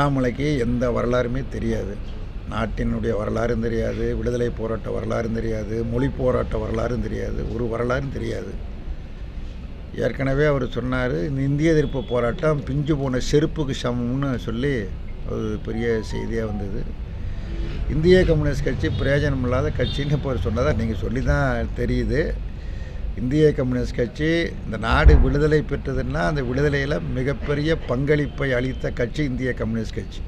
அண்ணாமலைக்கு எந்த வரலாறுமே தெரியாது. நாட்டினுடைய வரலாறும் தெரியாது, விடுதலை போராட்ட வரலாறும் தெரியாது, மொழி போராட்ட வரலாறும் தெரியாது, ஒரு வரலாறும் தெரியாது. ஏற்கனவே அவர் சொன்னார், இந்த இந்திய எதிர்ப்பு போராட்டம் பிஞ்சு போன செருப்புக்கு சமம்னு சொல்லி ஒரு பெரிய செய்தியாக வந்தது. இந்திய கம்யூனிஸ்ட் கட்சி பிரயோஜனம் இல்லாத கட்சின்னு இப்போ சொன்னதை நீங்கள் சொல்லி தான் தெரியுது. இந்திய கம்யூனிஸ்ட் கட்சி இந்த நாடு விடுதலை பெற்றதுன்னா அந்த விடுதலையில் மிகப்பெரிய பங்களிப்பை அளித்த கட்சி இந்திய கம்யூனிஸ்ட் கட்சி.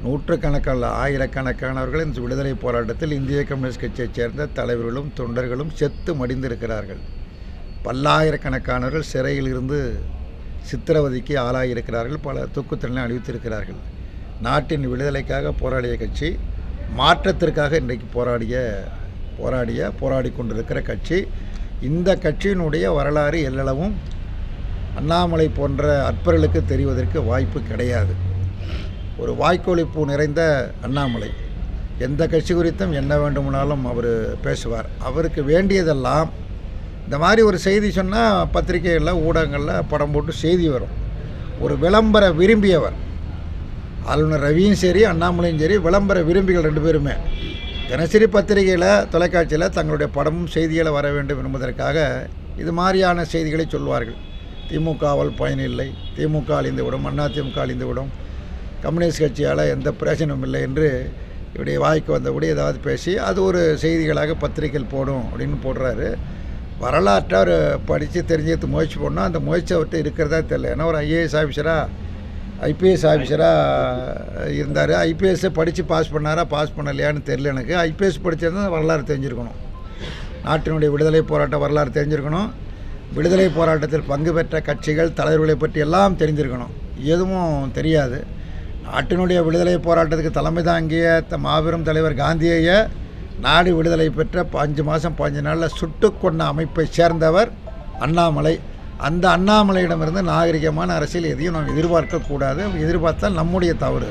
நூற்றுக்கணக்கான ஆயிரக்கணக்கானவர்கள் இந்த விடுதலை போராட்டத்தில் இந்திய கம்யூனிஸ்ட் கட்சியைச் சேர்ந்த தலைவர்களும் தொண்டர்களும் செத்து மடிந்திருக்கிறார்கள். பல்லாயிரக்கணக்கானவர்கள் சிறையில் இருந்து சித்திரவதைக்கு ஆளாகியிருக்கிறார்கள், பல தூக்குத்தண்டனை அளித்திருக்கிறார்கள். நாட்டின் விடுதலைக்காக போராடிய கட்சி, மாற்றத்திற்காக இன்றைக்கு போராடி கொண்டிருக்கிற கட்சி. இந்த கட்சியினுடைய வரலாறு எல்லளவும் அண்ணாமலை போன்ற அற்பர்களுக்கு தெரிவதற்கு வாய்ப்பு கிடையாது. ஒரு வாய்க்கொழிப்பு நிறைந்த அண்ணாமலை எந்த கட்சி குறித்தும் என்ன வேண்டுமானாலும் அவர் பேசுவார். அவருக்கு வேண்டியதெல்லாம் இந்த மாதிரி ஒரு செய்தி சொன்னால் பத்திரிகைகளில் ஊடகங்களில் படம் போட்டு செய்தி வரும். ஒரு விளம்பர விரும்பியவர், ஆளுநர் ரவியும் சரி அண்ணாமலையும் சரி விளம்பர விரும்பிகள் ரெண்டு பேருமே தினசரி பத்திரிகையில் தொலைக்காட்சியில் தங்களுடைய படமும் செய்திகளை வர வேண்டும் என்பதற்காக இது மாதிரியான செய்திகளை சொல்வார்கள். திமுகவால் பயனில்லை, திமுக அழிந்துவிடும், அதிமுக அழிந்துவிடும், கம்யூனிஸ்ட் கட்சியால் எந்த பிரயோஜனமும் இல்லை என்று இப்படி வாய்க்கு வந்தபடி ஏதாவது பேசி அது ஒரு செய்திகளாக பத்திரிகைகள் போடும் அப்படின்னு போடுறாரு. வரலாற்றை அவர் படித்து தெரிஞ்சுக்க முயற்சி பண்ணோம். அந்த முயற்சி அவர்கிட்ட இருக்கிறதா தெரியல. ஏன்னா ஒரு ஐஏஎஸ் ஆஃபீஸராக ஐபிஎஸ் ஆஃபீஸராக இருந்தார். ஐபிஎஸ்ஸை படித்து பாஸ் பண்ணலையான்னு தெரியல எனக்கு. ஐபிஎஸ் படித்தது வரலாறு தெரிஞ்சிருக்கணும், நாட்டினுடைய விடுதலை போராட்ட வரலாறு தெரிஞ்சிருக்கணும், விடுதலை போராட்டத்தில் பங்கு பெற்ற கட்சிகள் தலைவர்களை பற்றி எல்லாம் தெரிஞ்சிருக்கணும். எதுவும் தெரியாது. நாட்டினுடைய விடுதலை போராட்டத்துக்கு தலைமை தாங்கிய மாபெரும் தலைவர் காந்தியை நாடு விடுதலை பெற்ற 5 மாதம் 5 நாளில் சுட்டு கொண்ட அமைப்பை சேர்ந்தவர் அண்ணாமலை. அந்த அண்ணாமலையிடமிருந்து நாகரிகமான அரசியல் எதையும் நாம் எதிர்பார்க்கக்கூடாது. எதிர்பார்த்தால் நம்முடைய தவறு.